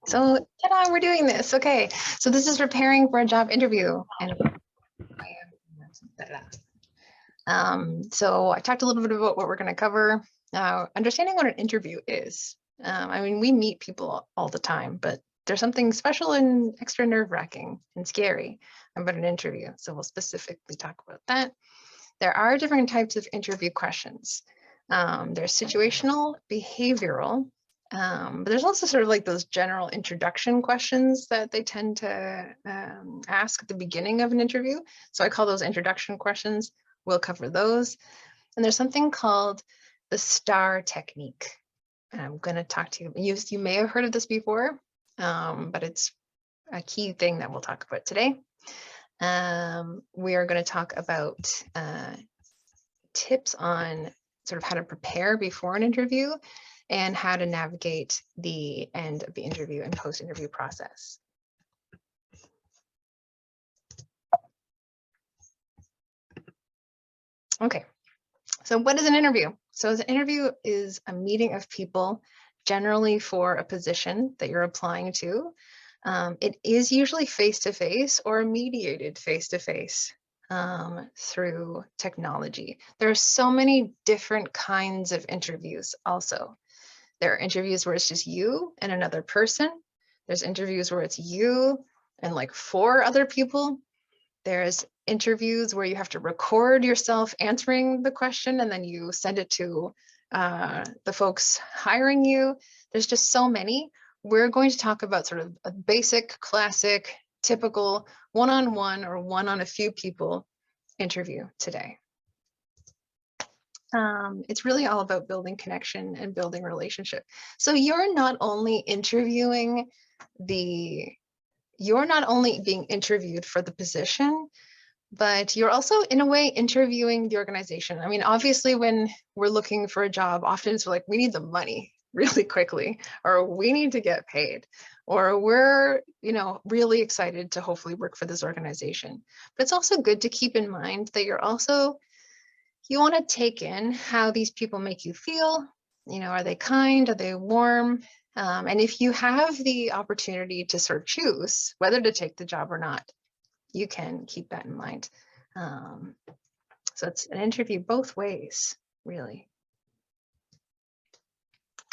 So, ta-da, we're doing this. Okay, so this is preparing for a job interview. And so I talked a little bit about what we're going to cover. Understanding what an interview is. I mean, we meet people all the time, but there's something special and extra nerve-wracking and scary about an interview. So we'll specifically talk about that. There are different types of interview questions. There's situational, behavioral, but there's also sort of like those general introduction questions that they tend to ask at the beginning of an interview. So I call those introduction questions. We'll cover those. And there's something called the STAR technique. And I'm going to talk to you. You may have heard of this before, but it's a key thing that we'll talk about today. We are going to talk about tips on sort of how to prepare before an interview and how to navigate the end of the interview and post-interview process. Okay, so what is an interview? So an interview is a meeting of people generally for a position that you're applying to. It is usually face-to-face or mediated face-to-face through technology. There are so many different kinds of interviews also. There are interviews where it's just you and another person. There's interviews where it's you and like 4 other people. There's interviews where you have to record yourself answering the question and then you send it to the folks hiring you. There's just so many. We're going to talk about sort of a basic, classic, typical one-on-one or one on a few people interview today. It's really all about building connection and building relationship. So you're not only interviewing you're not only being interviewed for the position, but you're also in a way interviewing the organization. I mean, obviously when we're looking for a job, often it's like, we need the money really quickly, or we need to get paid, or we're, really excited to hopefully work for this organization. But it's also good to keep in mind that you want to take in how these people make you feel. Are they kind? Are they warm? And if you have the opportunity to sort of choose whether to take the job or not, you can keep that in mind. So it's an interview both ways, really.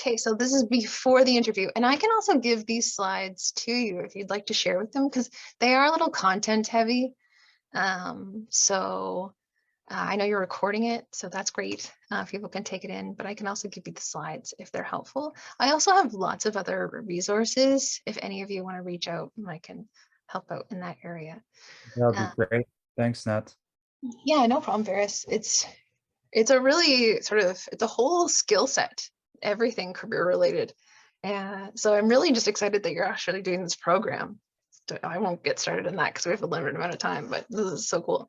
Okay, so this is before the interview, and I can also give these slides to you if you'd like to share with them, because they are a little content heavy. I know you're recording it, so that's great. People can take it in, but I can also give you the slides if they're helpful. I also have lots of other resources. If any of you want to reach out, I can help out in that area. That'd be great. Thanks, Nat. Yeah, no problem, Varys. It's a really it's a whole skill set, everything career related. And so I'm really just excited that you're actually doing this program. I won't get started in that because we have a limited amount of time, but this is so cool.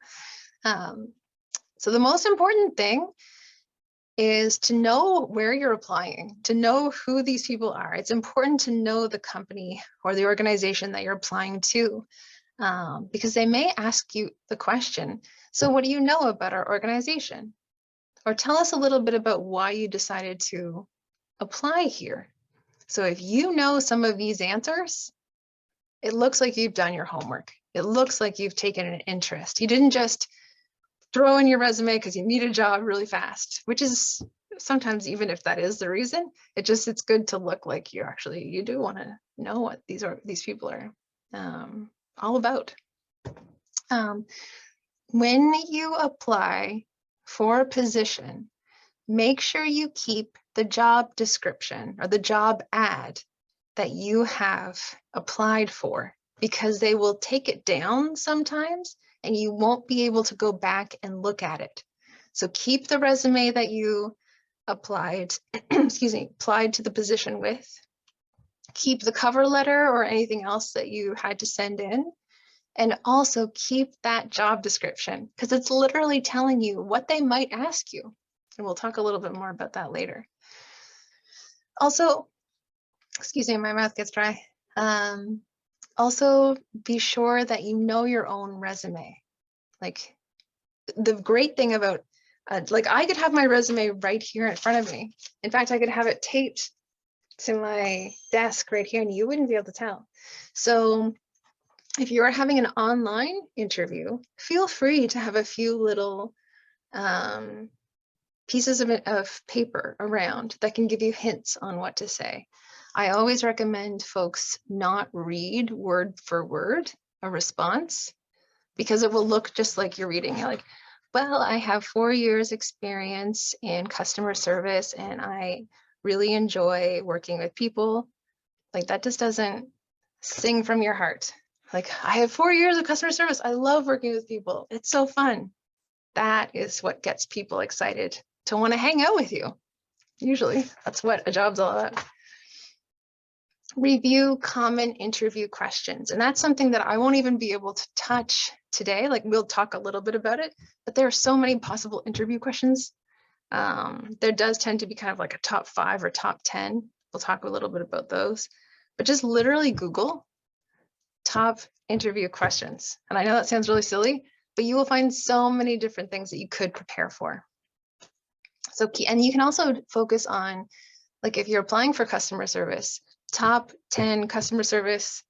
So the most important thing is to know where you're applying, to know who these people are. It's important to know the company or the organization that you're applying to, because they may ask you the question, so what do you know about our organization? Or tell us a little bit about why you decided to apply here. So if you know some of these answers, it looks like you've done your homework. It looks like you've taken an interest. You didn't just throw in your resume because you need a job really fast, which is sometimes, even if that is the reason, it's good to look like you do want to know what these people are all about. When you apply for a position, make sure you keep the job description or the job ad that you have applied for, because they will take it down sometimes and you won't be able to go back and look at it. So keep the resume that you applied, applied to the position with. Keep the cover letter or anything else that you had to send in. And also keep that job description, because it's literally telling you what they might ask you. And we'll talk a little bit more about that later. Also, excuse me, my mouth gets dry. Also, be sure that you know your own resume. Like, the great thing about, I could have my resume right here in front of me. In fact, I could have it taped to my desk right here and you wouldn't be able to tell. So if you are having an online interview, feel free to have a few little pieces of paper around that can give you hints on what to say. I always recommend folks not read word for word a response, because it will look just like you're reading. You're like, well, I have 4 years experience in customer service and I really enjoy working with people. Like that just doesn't sing from your heart. Like, I have 4 years of customer service. I love working with people. It's so fun. That is what gets people excited to want to hang out with you. Usually that's what a job's all about. Review common interview questions. And that's something that I won't even be able to touch today. Like, we'll talk a little bit about it, but there are so many possible interview questions. There does tend to be kind of like a top 5 or top 10. We'll talk a little bit about those, but just literally Google top interview questions. And I know that sounds really silly, but you will find so many different things that you could prepare for. So, and you can also focus on, like, if you're applying for customer service, top 10 customer service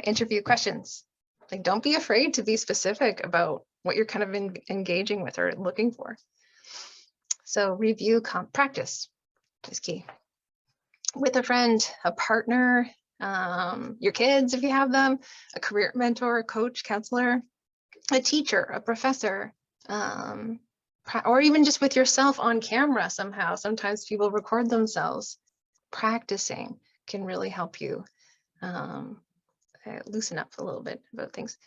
interview questions. Like, don't be afraid to be specific about what you're kind of engaging with or looking for. So review, practice is key. With a friend, a partner, your kids, if you have them, a career mentor, a coach, counselor, a teacher, a professor, or even just with yourself on camera somehow. Sometimes people record themselves. Practicing can really help you loosen up a little bit about things.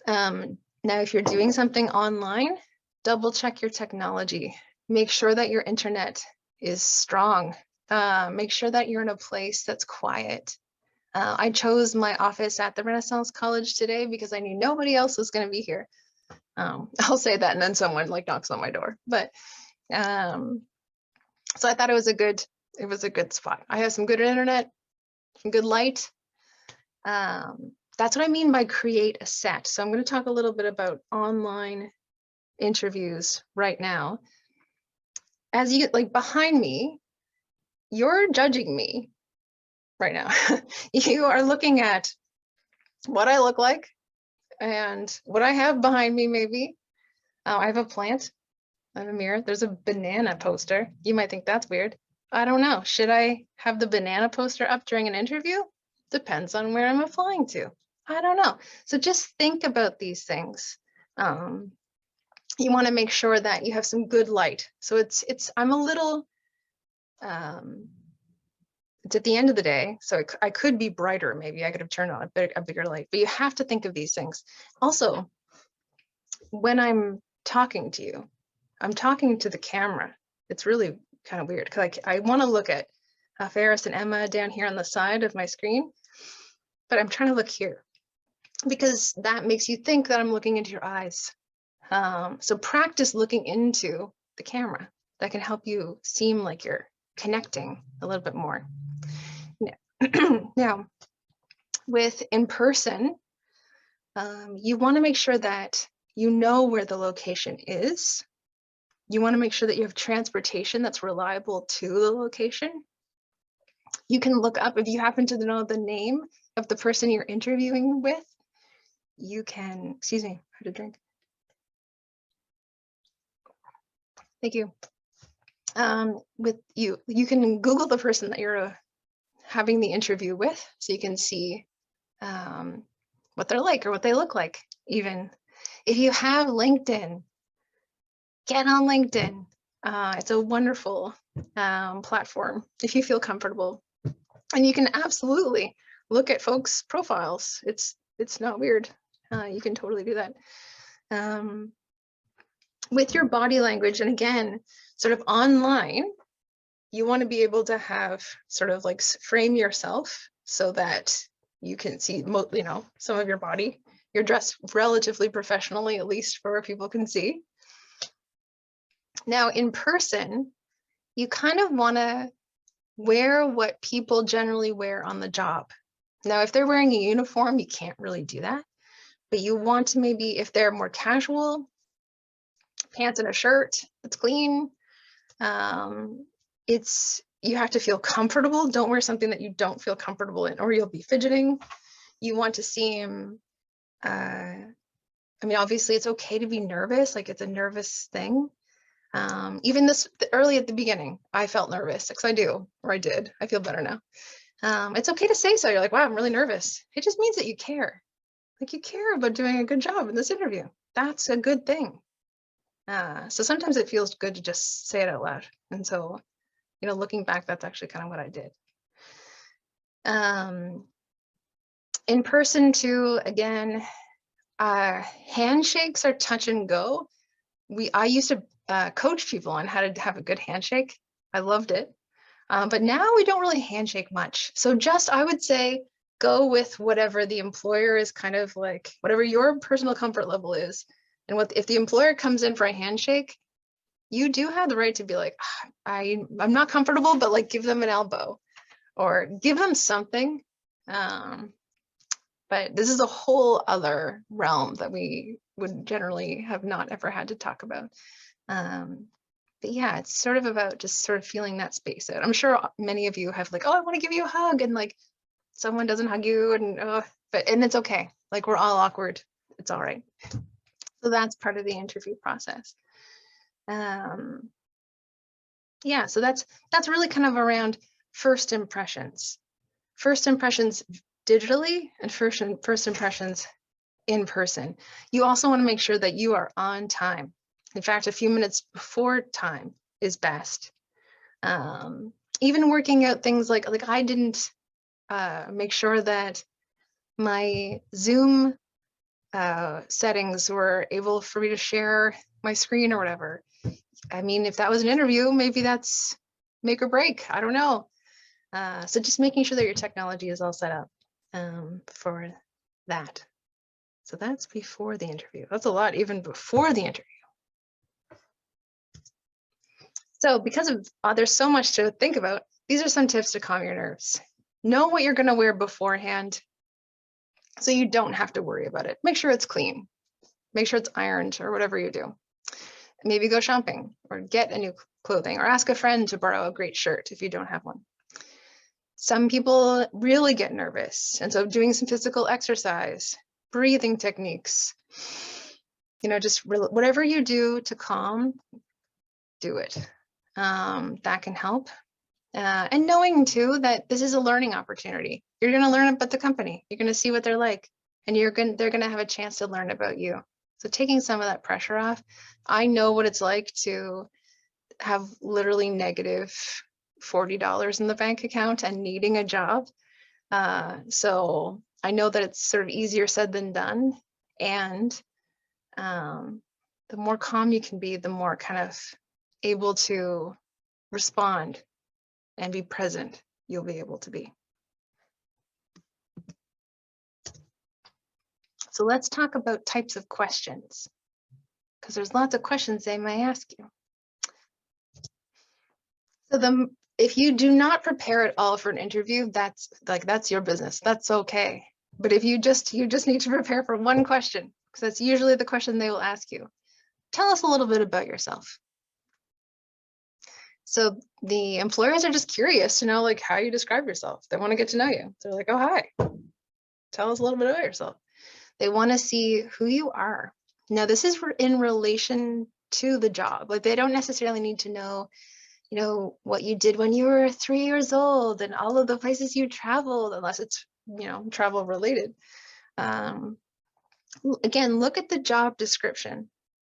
Now, if you're doing something online, double check your technology. Make sure that your internet is strong. Make sure that you're in a place that's quiet. I chose my office at the Renaissance College today because I knew nobody else was going to be here. I'll say that and then someone like knocks on my door. But so I thought it was a good spot. I have some good internet, some good light. That's what I mean by create a set. So I'm going to talk a little bit about online interviews right now. As you get like behind me, you're judging me right now. You are looking at what I look like and what I have behind me, maybe. I have a plant. I have a mirror. There's a banana poster. You might think that's weird. I don't know. Should I have the banana poster up during an interview? Depends on where I'm applying to. I don't know. So just think about these things. You want to make sure that you have some good light. So I'm a little, it's at the end of the day, so I could be brighter. Maybe I could have turned on a bigger light, but you have to think of these things. Also, when I'm talking to you, I'm talking to the camera. It's really kind of weird because I want to look at Ferris and Emma down here on the side of my screen, but I'm trying to look here because that makes you think that I'm looking into your eyes. So practice looking into the camera. That can help you seem like you're connecting a little bit more. Now, with in person, you want to make sure that you know where the location is. You want to make sure that you have transportation that's reliable to the location. You can look up, if you happen to know the name of the person you're interviewing with, you can, excuse me, I had a drink. Thank you. You can Google the person that you're having the interview with, so you can see what they're like or what they look like. Even if you have LinkedIn, get on LinkedIn. It's a wonderful platform if you feel comfortable, and you can absolutely look at folks' profiles. It's not weird. You can totally do that. With your body language, and again, sort of online, you want to be able to have sort of like frame yourself so that you can see, some of your body. You're dressed relatively professionally, at least for where people can see. Now, in person, you kind of want to wear what people generally wear on the job. Now, if they're wearing a uniform, you can't really do that, but you want to maybe, if they're more casual, pants and a shirt that's clean. you have to feel comfortable. Don't wear something that you don't feel comfortable in, or you'll be fidgeting. You want to seem, I mean, obviously it's okay to be nervous, like it's a nervous thing. Even early at the beginning, I felt nervous, because I do, or I did. I feel better now. It's okay to say so. You're like, wow, I'm really nervous. It just means that you care. Like you care about doing a good job in this interview. That's a good thing. So sometimes it feels good to just say it out loud. And so, looking back, that's actually kind of what I did. In person too, again, handshakes are touch and go. I used to coach people on how to have a good handshake. I loved it. But now we don't really handshake much. So I would say, go with whatever the employer is kind of like, whatever your personal comfort level is. And if the employer comes in for a handshake, you do have the right to be like, I'm not comfortable, but like give them an elbow or give them something. But this is a whole other realm that we would generally have not ever had to talk about. But yeah, it's sort of about just sort of feeling that space out. I'm sure many of you have like, oh, I want to give you a hug, and like someone doesn't hug you, and it's okay. Like we're all awkward. It's all right. So that's part of the interview process. Yeah, so that's really kind of around first impressions. First impressions digitally and first impressions in person. You also want to make sure that you are on time. In fact, a few minutes before time is best. Even working out things like I didn't make sure that my Zoom settings were able for me to share my screen or whatever. I mean, if that was an interview, maybe that's make or break. I don't know. So just making sure that your technology is all set up for that. So that's before the interview. That's a lot even before the interview. So because of there's so much to think about, these are some tips to calm your nerves. Know what you're going to wear beforehand so you don't have to worry about it. Make sure it's clean. Make sure it's ironed or whatever you do. Maybe go shopping or get a new clothing or ask a friend to borrow a great shirt if you don't have one. Some people really get nervous. And so doing some physical exercise, breathing techniques, just whatever you do to calm, do it. That can help. And knowing too that this is a learning opportunity. You're going to learn about the company. You're going to see what they're like, and they're going to have a chance to learn about you. So taking some of that pressure off. I know what it's like to have literally negative $40 in the bank account and needing a job. So I know that it's sort of easier said than done. And the more calm you can be, the more kind of able to respond and be present you'll be able to be. So let's talk about types of questions, because there's lots of questions they may ask you. So if you do not prepare at all for an interview, that's your business. That's okay. But if you just need to prepare for one question, because that's usually the question they will ask you. Tell us a little bit about yourself. So the employers are just curious to know how you describe yourself. They want to get to know you. They're like, oh, hi, tell us a little bit about yourself. They want to see who you are. Now, this is in relation to the job. They don't necessarily need to know, what you did when you were 3 years old and all of the places you traveled, unless it's, travel related. Again, look at the job description.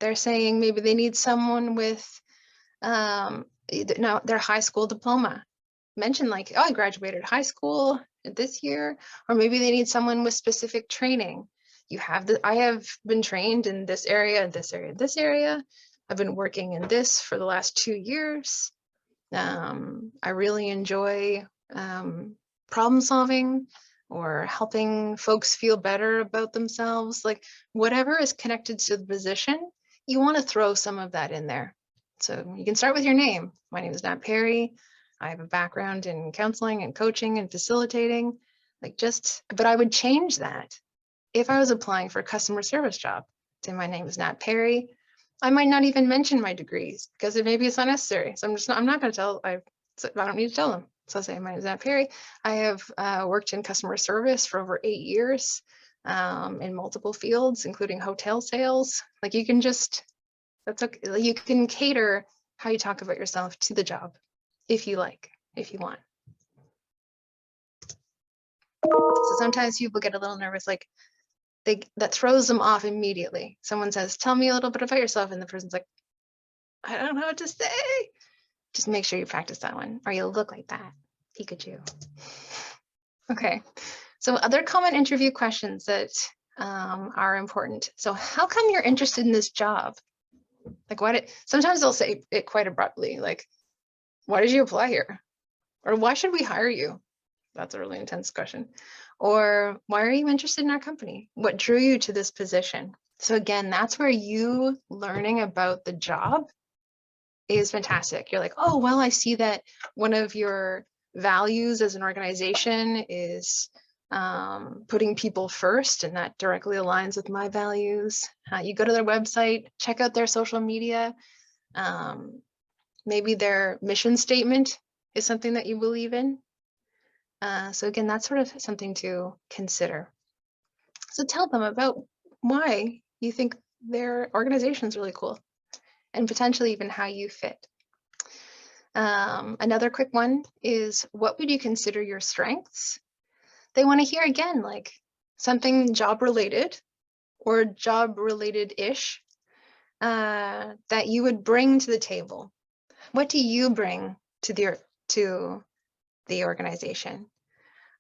They're saying maybe they need someone with their high school diploma. Mention oh, I graduated high school this year, or maybe they need someone with specific training. I have been trained in this area, this area, this area. I've been working in this for the last 2 years. I really enjoy problem solving or helping folks feel better about themselves. Whatever is connected to the position, you want to throw some of that in there. So you can start with your name. My name is Nat Perry. I have a background in counseling and coaching and facilitating. But I would change that. If I was applying for a customer service job, say my name is Nat Perry, I might not even mention my degrees because maybe it's not necessary. So I'm not going to tell. So I don't need to tell them. So I'll say, my name is Nat Perry. I have worked in customer service for over 8 years in multiple fields, including hotel sales. Like you can just, that's okay. Like, you can cater how you talk about yourself to the job if you like, if you want. So sometimes people get a little nervous, like that throws them off immediately. Someone says, tell me a little bit about yourself. And the person's like, I don't know what to say. Just make sure you practice that one or you'll look like that. Pikachu. Okay. So other common interview questions that are important. So how come you're interested in this job? Like sometimes they'll say it quite abruptly, like, why did you apply here? Or why should we hire you? That's a really intense question. Or why are you interested in our company? What drew you to this position? So again, that's where you learning about the job is fantastic. You're like, oh, well, I see that one of your values as an organization is putting people first, and that directly aligns with my values. You go to their website, check out their social media. Maybe their mission statement is something that you believe in. So again, that's sort of something to consider. So tell them about why you think their organization is really cool and potentially even how you fit. Another quick one is, what would you consider your strengths? They want to hear again, like something job related or job related-ish that you would bring to the table. What do you bring to the organization?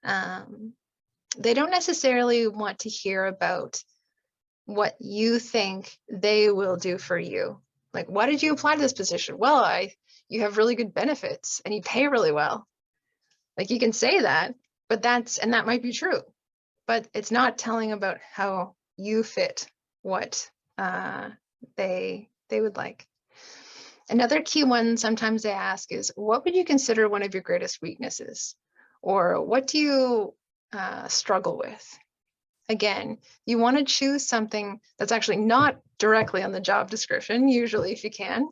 They don't necessarily want to hear about what you think they will do for you. Like, why did you apply to this position? Well, you have really good benefits and you pay really well. Like, you can say that, but that might be true, but it's not telling about how you fit what they would like. Another key one sometimes they ask is, what would you consider one of your greatest weaknesses? Or what do you struggle with? Again, you want to choose something that's actually not directly on the job description, usually if you can.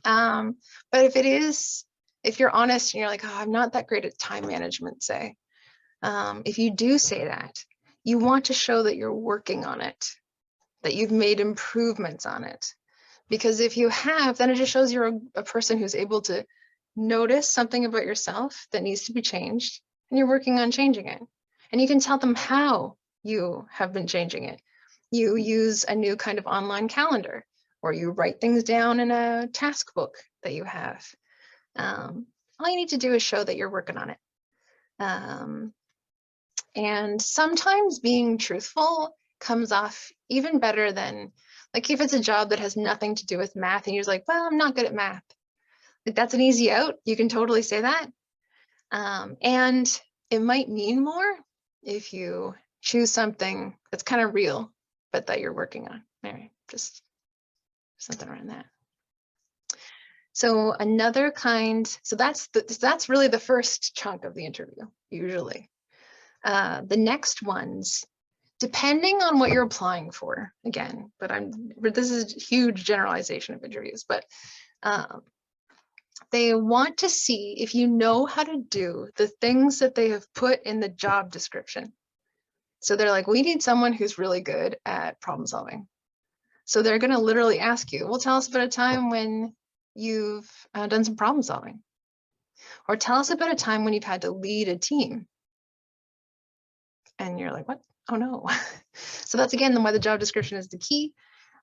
But if it is, if you're honest and you're like, oh, I'm not that great at time management, say, if you do say that, you want to show that you're working on it, that you've made improvements on it. Because if you have, then it just shows you're a person who's able to notice something about yourself that needs to be changed, and you're working on changing it. And you can tell them how you have been changing it. You use a new kind of online calendar, or you write things down in a task book that you have. All you need to do is show that you're working on it. And sometimes being truthful comes off even better than, like, if it's a job that has nothing to do with math and you're just like, well, I'm not good at math. Like, that's an easy out. You can totally say that. And it might mean more if you choose something that's kind of real, but that you're working on. All right, just something around that. So another kind, so that's really the first chunk of the interview, usually. The next ones, depending on what you're applying for, again, but this is a huge generalization of interviews, but they want to see if you know how to do the things that they have put in the job description. So they're like, we need someone who's really good at problem solving. So they're going to literally ask you, well, tell us about a time when you've done some problem solving, or tell us about a time when you've had to lead a team. And you're like, what? Oh no. So that's, again, why the job description is the key.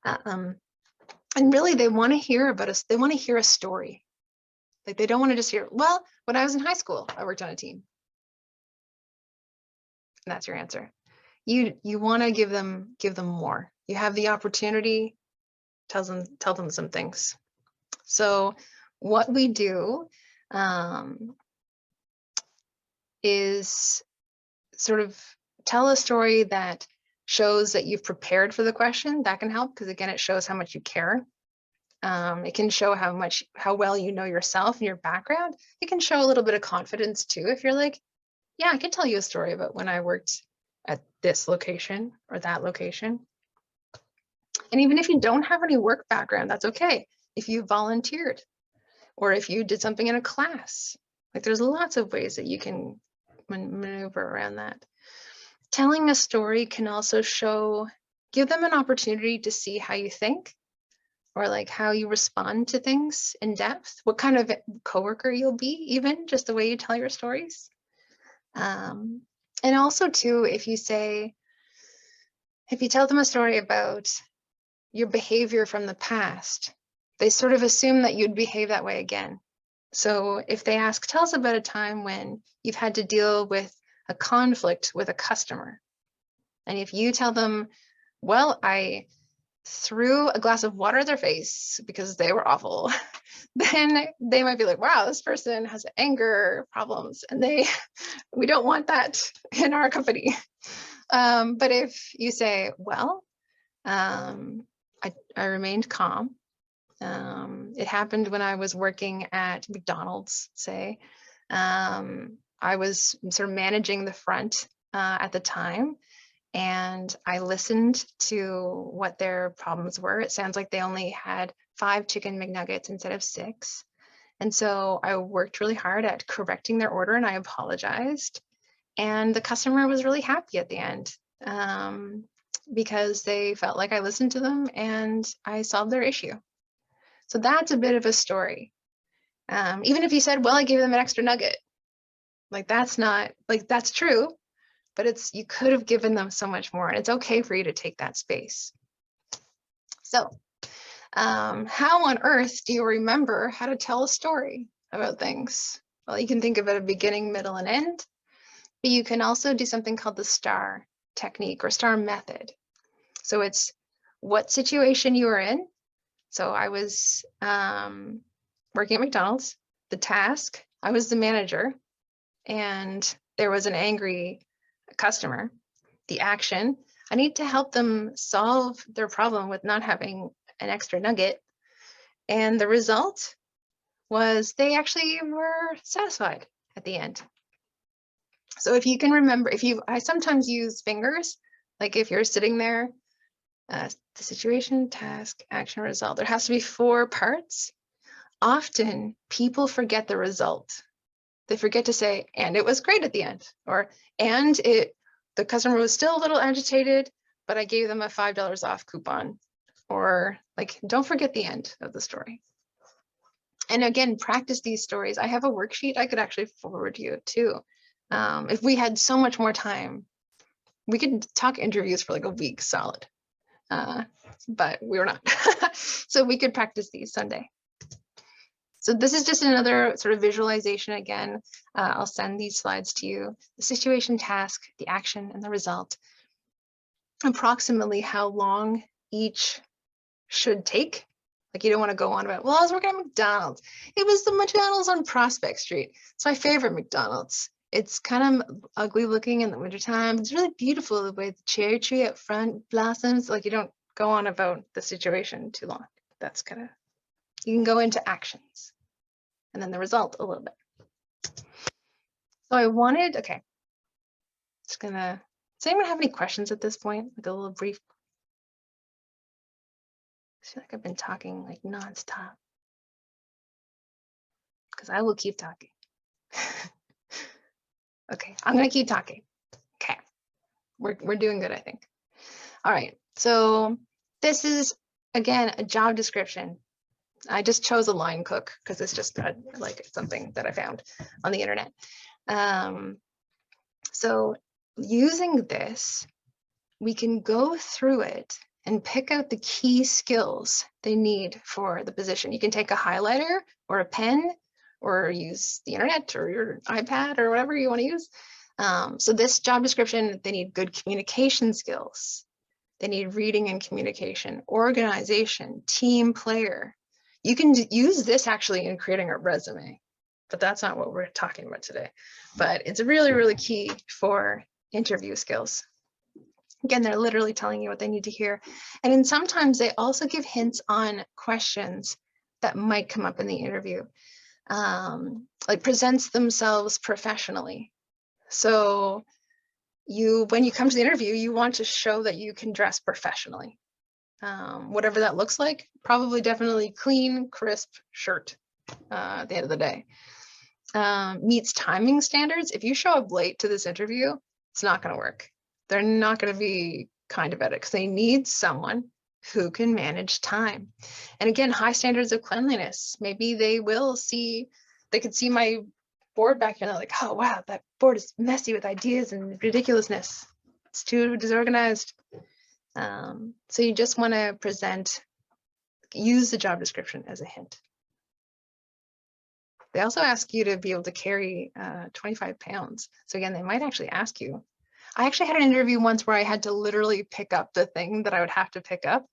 And really, they want to hear about us. They want to hear a story. Like, they don't want to just hear, well, when I was in high school, I worked on a team. And that's your answer. You want to give them more. You have the opportunity, tell them some things. So what we do is sort of tell a story that shows that you've prepared for the question. That can help, because again, it shows how much you care. It can show how well you know yourself and your background. It can show a little bit of confidence too. If you're like, yeah, I can tell you a story about when I worked at this location or that location. And even if you don't have any work background, that's okay. If you volunteered, or if you did something in a class. Like there's lots of ways that you can maneuver around that. Telling a story can also give them an opportunity to see how you think, or like how you respond to things in depth, what kind of coworker you'll be, even just the way you tell your stories. And also too, if you tell them a story about your behavior from the past, they sort of assume that you'd behave that way again. So if they ask, tell us about a time when you've had to deal with a conflict with a customer. And if you tell them, well, I threw a glass of water at their face because they were awful, then they might be like, wow, this person has anger problems and we don't want that in our company. But if you say, well, I remained calm. It happened when I was working at McDonald's, say. I was sort of managing the front at the time, and I listened to what their problems were. It sounds like they only had 5 chicken McNuggets instead of 6. And so I worked really hard at correcting their order, and I apologized. And the customer was really happy at the end because they felt like I listened to them and I solved their issue. So that's a bit of a story. Even if you said, well, I gave them an extra nugget, like that's not, like that's true, but you could have given them so much more, and it's okay for you to take that space. So how on earth do you remember how to tell a story about things? Well, you can think of it a beginning, middle, and end, but you can also do something called the STAR technique or STAR method. So it's what situation you were in. So I was working at McDonald's, the task, I was the manager, and there was an angry customer. The action, I need to help them solve their problem with not having an extra nugget. And the result was they actually were satisfied at the end. So if you can remember, I sometimes use fingers, like if you're sitting there, the situation, task, action, result, there has to be 4 parts. Often people forget the result. They forget to say, and it was great at the end, or, and the customer was still a little agitated, but I gave them a $5 off coupon, or like, don't forget the end of the story. And again, practice these stories. I have a worksheet I could actually forward you too. If we had so much more time, we could talk interviews for like a week solid, but we were not. So we could practice these Sunday. So this is just another sort of visualization again. I'll send these slides to you. The situation, task, the action, and the result. Approximately how long each should take. Like you don't want to go on about, well, I was working at McDonald's. It was the McDonald's on Prospect Street. It's my favorite McDonald's. It's kind of ugly looking in the wintertime. It's really beautiful the way the cherry tree up front blossoms. Like you don't go on about the situation too long. That's kind of, you can go into actions and then the result a little bit. So I wanted, okay, just gonna, does anyone have any questions at this point? Like a little brief. I feel like I've been talking like nonstop because I will keep talking. Okay, I'm gonna keep talking. Okay, we're doing good, I think. All right, so this is again a job description. I just chose a line cook because it's just like something that I found on the internet. So using this, we can go through it and pick out the key skills they need for the position. You can take a highlighter or a pen or use the internet or your iPad or whatever you want to use. So this job description, they need good communication skills. They need reading and communication, organization, team player. You can use this actually in creating a resume, but that's not what we're talking about today. But it's really, really key for interview skills. Again, they're literally telling you what they need to hear. And then sometimes they also give hints on questions that might come up in the interview, like presents themselves professionally. So when you come to the interview, you want to show that you can dress professionally. Whatever that looks like, probably definitely clean, crisp shirt. at the end of the day. Meets timing standards. If you show up late to this interview, it's not going to work. They're not going to be kind about it because they need someone who can manage time. And again, high standards of cleanliness. Maybe they could see my board back here and they're like, oh, wow, that board is messy with ideas and ridiculousness. It's too disorganized. So you just want to use the job description as a hint. They also ask you to be able to carry 25 pounds. So again, they might actually ask you. I actually had an interview once where I had to literally pick up the thing that I would have to pick up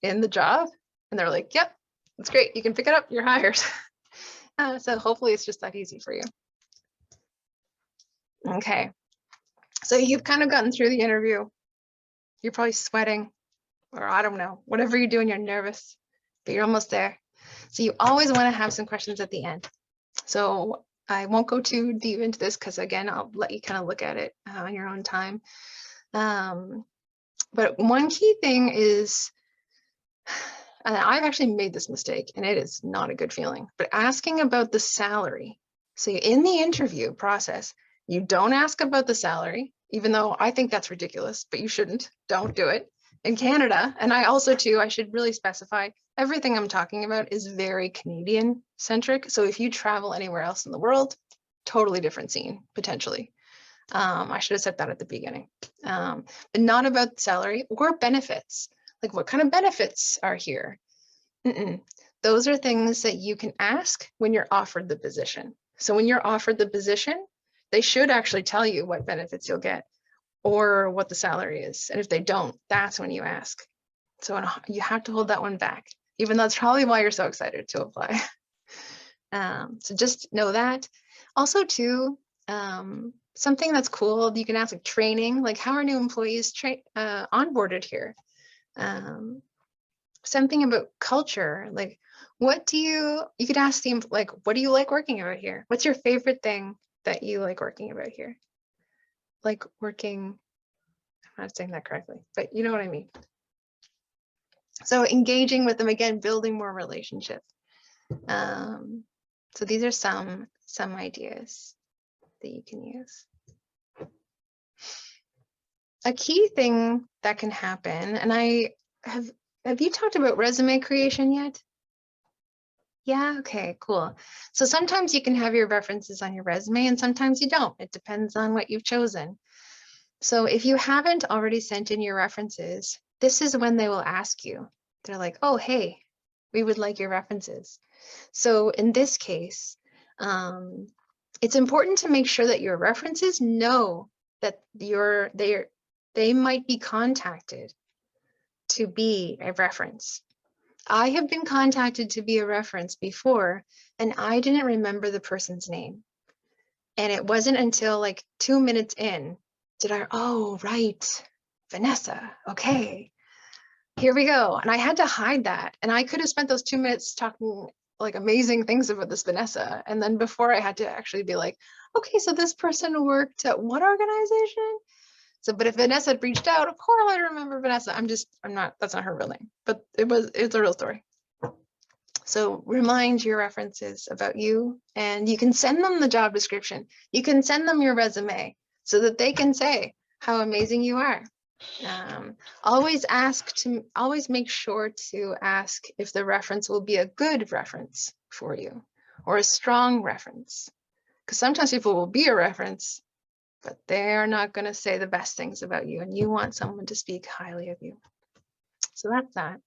in the job. And they're like, yep, that's great. You can pick it up, you're hired. So hopefully it's just that easy for you. Okay, so you've kind of gotten through the interview. You're probably sweating, or I don't know, whatever you're doing, you're nervous, but you're almost there. So you always want to have some questions at the end. So I won't go too deep into this because again, I'll let you kind of look at it on your own time. But one key thing is, and I've actually made this mistake and it is not a good feeling, but asking about the salary. So in the interview process, you don't ask about the salary, even though I think that's ridiculous, but you shouldn't. Don't do it. In Canada, and I also too, I should really specify, everything I'm talking about is very Canadian centric. So if you travel anywhere else in the world, totally different scene, potentially. I should have said that at the beginning. But not about salary or benefits. Like what kind of benefits are here? Those are things that you can ask when you're offered the position. So when you're offered the position, they should actually tell you what benefits you'll get or what the salary is. And if they don't, that's when you ask. So you have to hold that one back, even though that's probably why you're so excited to apply. So just know that. Also too, something that's cool, you can ask like training, like how are new employees onboarded here? Something about culture, like you could ask them, like, what do you like working about here? What's your favorite thing that you like working about here? Like working, I'm not saying that correctly, but you know what I mean. So engaging with them, again, building more relationship. So these are some ideas that you can use. A key thing that can happen, and have you talked about resume creation yet? Yeah, okay, cool. So sometimes you can have your references on your resume and sometimes you don't. It depends on what you've chosen. So if you haven't already sent in your references, this is when they will ask you. They're like, oh, hey, we would like your references. So in this case, it's important to make sure that your references know that they might be contacted to be a reference. I have been contacted to be a reference before, and I didn't remember the person's name. And it wasn't until like 2 minutes in oh, right, Vanessa, okay, here we go. And I had to hide that. And I could have spent those 2 minutes talking like amazing things about this Vanessa. And then before I had to actually be like, okay, so this person worked at what organization? So, but if Vanessa had reached out, of course I remember Vanessa. That's not her real name, but it's a real story. So remind your references about you, and you can send them the job description. You can send them your resume so that they can say how amazing you are. Always make sure to ask if the reference will be a good reference for you or a strong reference. Because sometimes people will be a reference, but they're not going to say the best things about you, and you want someone to speak highly of you. So that's that.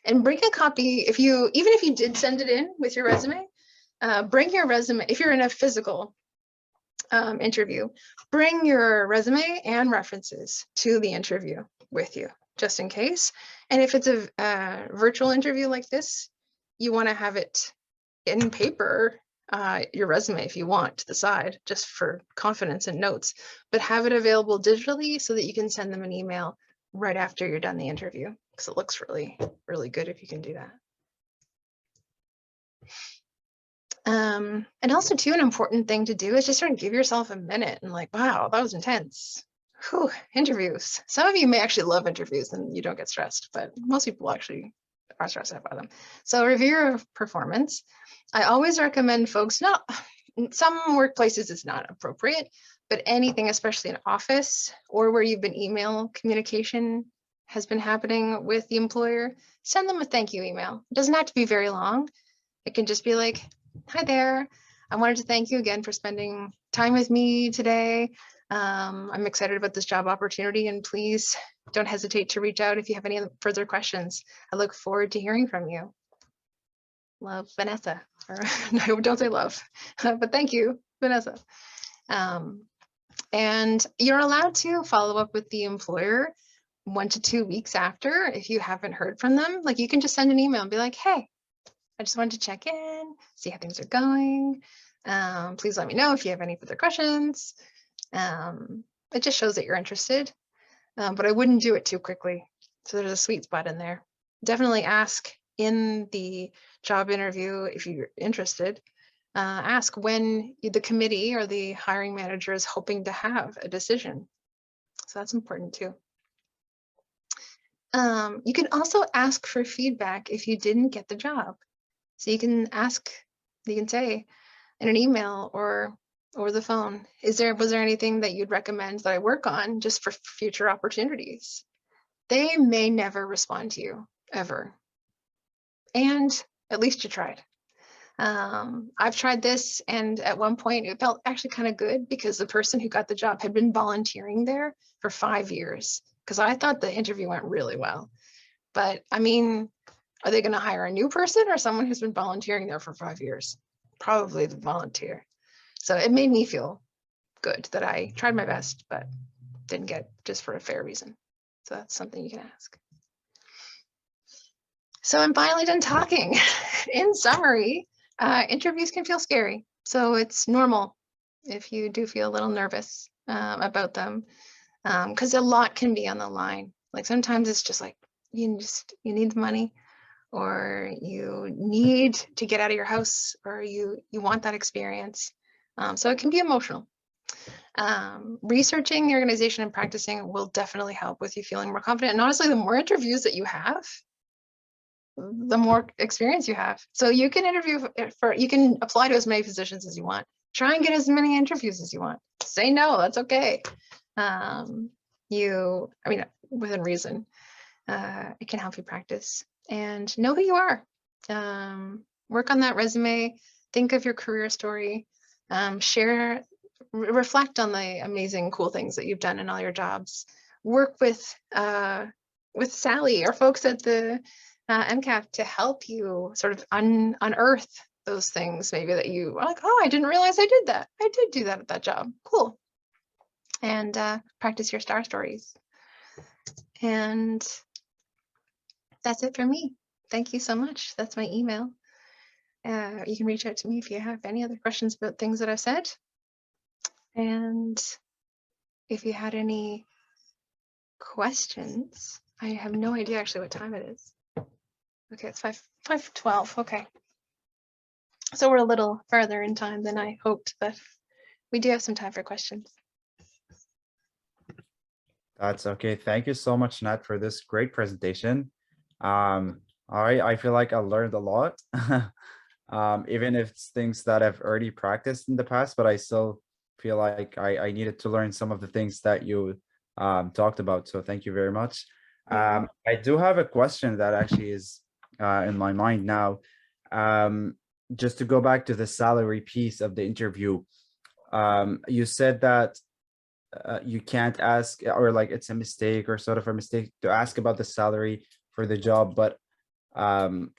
And bring a copy, even if you did send it in with your resume, bring your resume. If you're in a physical interview, bring your resume and references to the interview with you, just in case. And if it's a virtual interview like this, you want to have it in paper, your resume if you want, to the side, just for confidence and notes, but have it available digitally so that you can send them an email right after you're done the interview, because it looks really, really good if you can do that. And also too, an important thing to do is just sort of give yourself a minute and like, wow, that was intense. Whew, interviews. Some of you may actually love interviews and you don't get stressed, but most people actually are stressed out by them. So review your performance. I always recommend folks, not some workplaces it's not appropriate, but anything, especially in office or where you've been email communication has been happening with the employer, send them a thank you email. It doesn't have to be very long. It can just be like, hi there. I wanted to thank you again for spending time with me today. I'm excited about this job opportunity, and please don't hesitate to reach out if you have any further questions. I look forward to hearing from you. Love, Vanessa. Or no, don't say love, but thank you, Vanessa. And you're allowed to follow up with the employer 1 to 2 weeks after if you haven't heard from them. Like you can just send an email and be like, hey, I just wanted to check in, see how things are going. Please let me know if you have any further questions. It just shows that you're interested, but I wouldn't do it too quickly. So there's a sweet spot in there. Definitely ask in the job interview if you're interested. Ask when the committee or the hiring manager is hoping to have a decision. So that's important too. You can also ask for feedback if you didn't get the job. So you can ask, you can say in an email or the phone, was there anything that you'd recommend that I work on just for future opportunities? They may never respond to you ever. And at least you tried. I've tried this, and at one point it felt actually kind of good because the person who got the job had been volunteering there for 5 years, because I thought the interview went really well. But I mean, are they going to hire a new person or someone who's been volunteering there for 5 years? Probably the volunteer. So it made me feel good that I tried my best, but didn't get just for a fair reason. So that's something you can ask. So I'm finally done talking. In summary, interviews can feel scary. So it's normal if you do feel a little nervous about them, because a lot can be on the line. Like sometimes it's just like, you need the money, or you need to get out of your house, or you want that experience. So it can be emotional. Researching the organization and practicing will definitely help with you feeling more confident. And honestly, the more interviews that you have, the more experience you have. So you can you can apply to as many positions as you want. Try and get as many interviews as you want. Say no, that's okay. I mean, within reason. It can help you practice and know who you are. Work on that resume, think of your career story, reflect on the amazing, cool things that you've done in all your jobs. Work with Sally or folks at the MCAP to help you sort of unearth those things maybe that you are like, oh, I didn't realize I did that. I did do that at that job. Cool. And practice your star stories. And that's it for me. Thank you so much. That's my email. You can reach out to me if you have any other questions about things that I've said. And if you had any questions, I have no idea actually what time it is. Okay, it's 5:12. Okay. So we're a little further in time than I hoped, but we do have some time for questions. That's okay. Thank you so much, Nat, for this great presentation. All right, I feel like I learned a lot, even if it's things that I've already practiced in the past, but I still feel like I needed to learn some of the things that you talked about. So thank you very much. I do have a question that actually is in my mind now. Just to go back to the salary piece of the interview, you said that you can't ask, or like it's a mistake or sort of a mistake to ask about the salary for the job, but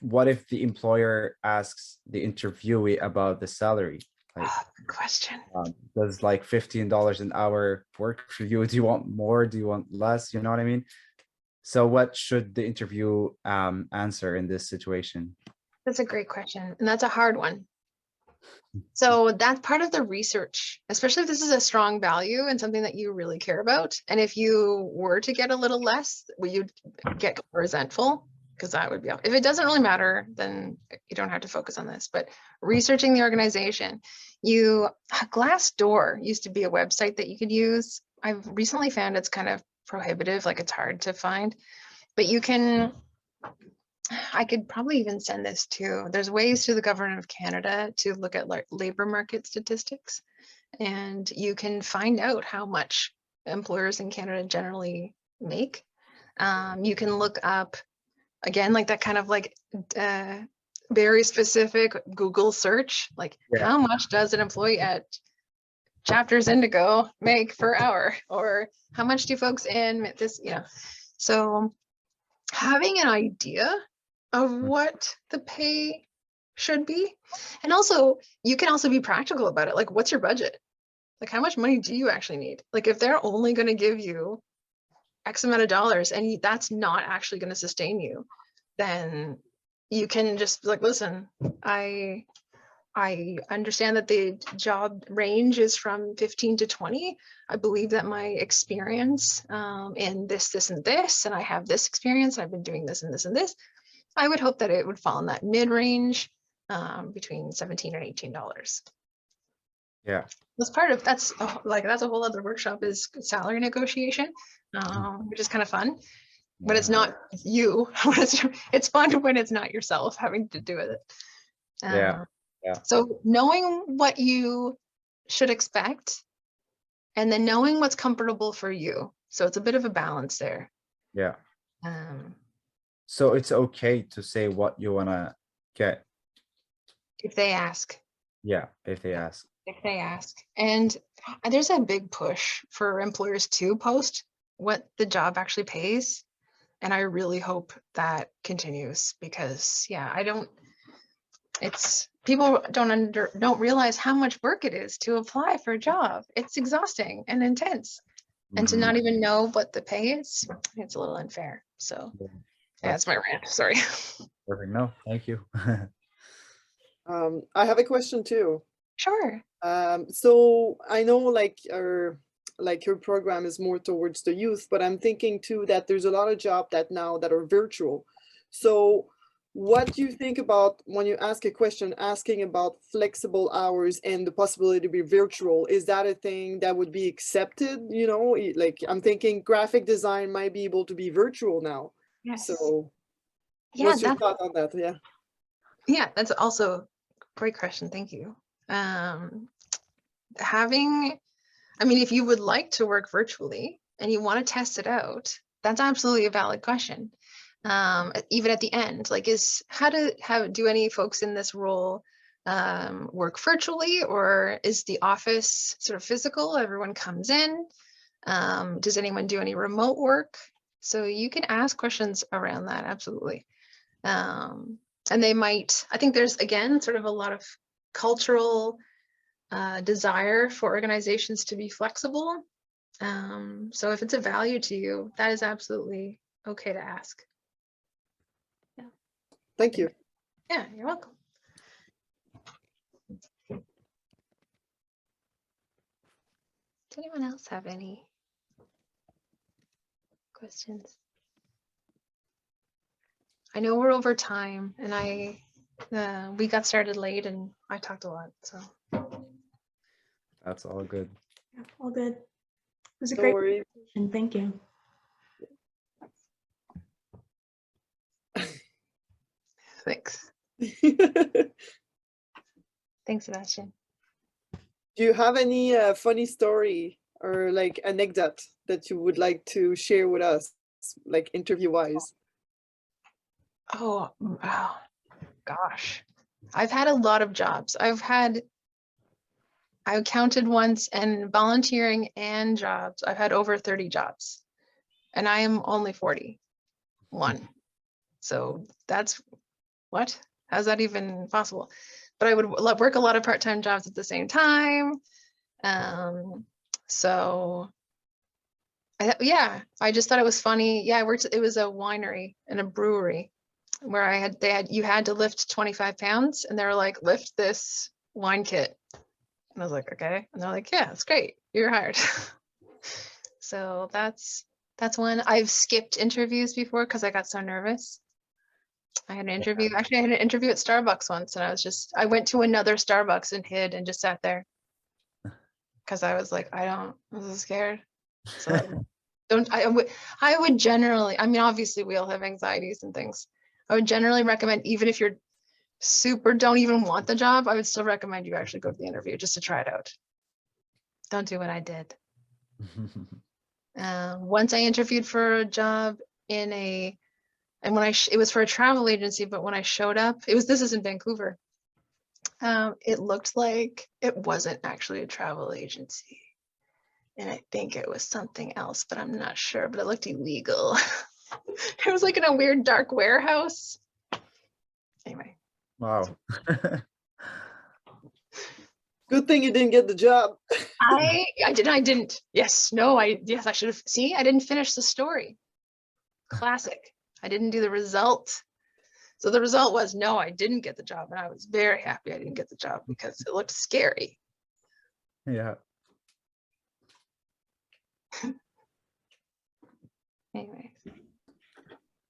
what if the employer asks the interviewee about the salary? Like, good question. Does like $15 an hour work for you? Do you want more? Do you want less? You know what I mean? So what should the interview answer in this situation? That's a great question, and that's a hard one. So that's part of the research, especially if this is a strong value and something that you really care about. And if you were to get a little less, will you get resentful? Because that would be, if it doesn't really matter, then you don't have to focus on this. But researching the organization, Glassdoor used to be a website that you could use. I've recently found it's kind of prohibitive, like it's hard to find, but you can, I could probably even send this to, there's ways to the government of Canada to look at labor market statistics, and you can find out how much employers in Canada generally make. You can look up, again, like that kind of like very specific Google search, like Yeah. how much does an employee at Chapters Indigo make per hour, or how much do folks in this, so having an idea of what the pay should be. And also, you can also be practical about it. Like, what's your budget? Like, how much money do you actually need? Like, if they're only going to give you X amount of dollars and that's not actually going to sustain you, then you can just be like, listen, I understand that the job range is from 15 to 20. I believe that my experience in this, and this, and I have this experience, I've been doing this and this and this. I would hope that it would fall in that mid-range between $17 and $18. Yeah. That's part of, that's a whole other workshop, is salary negotiation, which is kind of fun, but it's not you. It's fun when it's not yourself having to do with it. Yeah. So knowing what you should expect, and then knowing what's comfortable for you. So it's a bit of a balance there. Yeah. Um, So it's okay to say what you want to get. if they ask. Yeah, if they ask. If they ask. And there's a big push for employers to post what the job actually pays. And I really hope that continues, because people don't realize how much work it is to apply for a job. It's exhausting and intense. And to not even know what the pay is, it's a little unfair. So that's my rant. Sorry. Perfect. No, thank you. I have a question too. Sure. So I know like your program is more towards the youth, but I'm thinking too that there's a lot of jobs that are virtual. So what do you think about when you ask a question, asking about flexible hours and the possibility to be virtual? Is that a thing that would be accepted? Like I'm thinking graphic design might be able to be virtual now. Yes. So yeah, what's your thought on that? Yeah. Yeah, that's also a great question. Thank you. If you would like to work virtually and you want to test it out, that's absolutely a valid question. Even at the end, like, do any folks in this role work virtually, or is the office sort of physical? Everyone comes in. Does anyone do any remote work? So you can ask questions around that, absolutely. And I think there's, again, sort of a lot of cultural desire for organizations to be flexible. So if it's a value to you, that is absolutely okay to ask. Yeah. Thank you. Yeah, you're welcome. Does anyone else have any questions? I know we're over time, and we got started late and I talked a lot, so. That's all good. Yeah, all good. It was a No great worries. presentation. Thank you. Thanks. Thanks, Sebastian. Do you have any funny story or like anecdote that you would like to share with us, like interview-wise? Oh, wow. Gosh. I've had a lot of jobs. I counted once, and volunteering and jobs, I've had over 30 jobs, and I am only 41. So that's what? How's that even possible? But I would work a lot of part-time jobs at the same time. So I just thought it was funny. Yeah, it was a winery and a brewery where you had to lift 25 pounds, and they were like, lift this wine kit. And I was like, okay. And they're like, yeah, it's great. You're hired. So that's one. I've skipped interviews before because I got so nervous. I had an interview. Actually, I had an interview at Starbucks once, and I went to another Starbucks and hid and just sat there because I was like, I was scared. So I would generally, obviously we all have anxieties and things, I would generally recommend, even if you're don't even want the job, I would still recommend you actually go to the interview just to try it out. Don't do what I did. Once I interviewed for a job and when it was for a travel agency, but when I showed up, this is in Vancouver. It looked like it wasn't actually a travel agency. And I think it was something else, but I'm not sure, but it looked illegal. It was like in a weird dark warehouse. Anyway. Wow. Good thing you didn't get the job. I didn't. Yes, no, I should have. See, I didn't finish the story. Classic. I didn't do the result. So the result was no, I didn't get the job. And I was very happy I didn't get the job because it looked scary. Yeah. Anyway.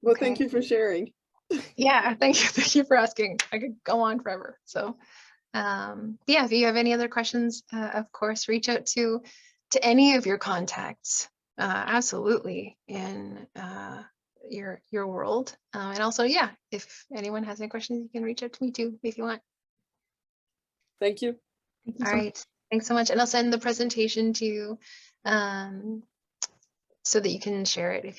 Well, Okay. thank you for sharing. Yeah, thank you. Thank you for asking. I could go on forever. So yeah, if you have any other questions, of course, reach out to any of your contacts. Absolutely, in your world. And also, yeah, if anyone has any questions, you can reach out to me too if you want. Thank you. Thank you All so much. right. Thanks so much. And I'll send the presentation to you so that you can share it if